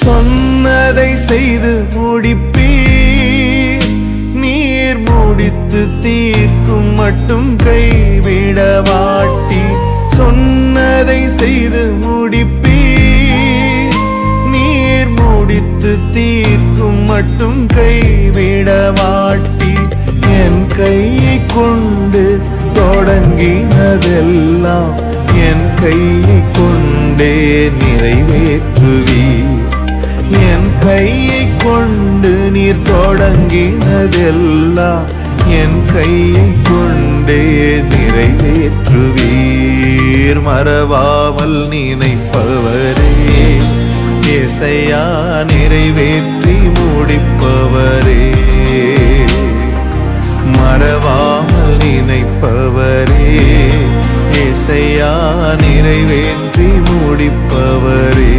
சொன்னதை செய்து முடிப்பீர். நீர் முடித்து தீர்க்கும் மட்டும் கைவிட மாட்டீர். சொன்னதை செய்து முடிப்பீர். நீர் முடித்து தீர்க்கும் மட்டும் கைவிட மாட்டீர். என் கையை கொண்டு தொடங்கினதெல்லாம் என் கையை கொண்டே நிறைவேற்றுவீர். என் கையை கொண்டு நீர் தொடங்கினதெல்லாம் என் கையை கொண்டே நிறைவேற்றுவீர். மறவாமல் நினைப்பவரே, ஏசையா நிறைவேற்றி முடிப்பவரே. மறவாமல் நினைப்பவரே, ஏசையா நிறைவேற்றி முடிப்பவரே.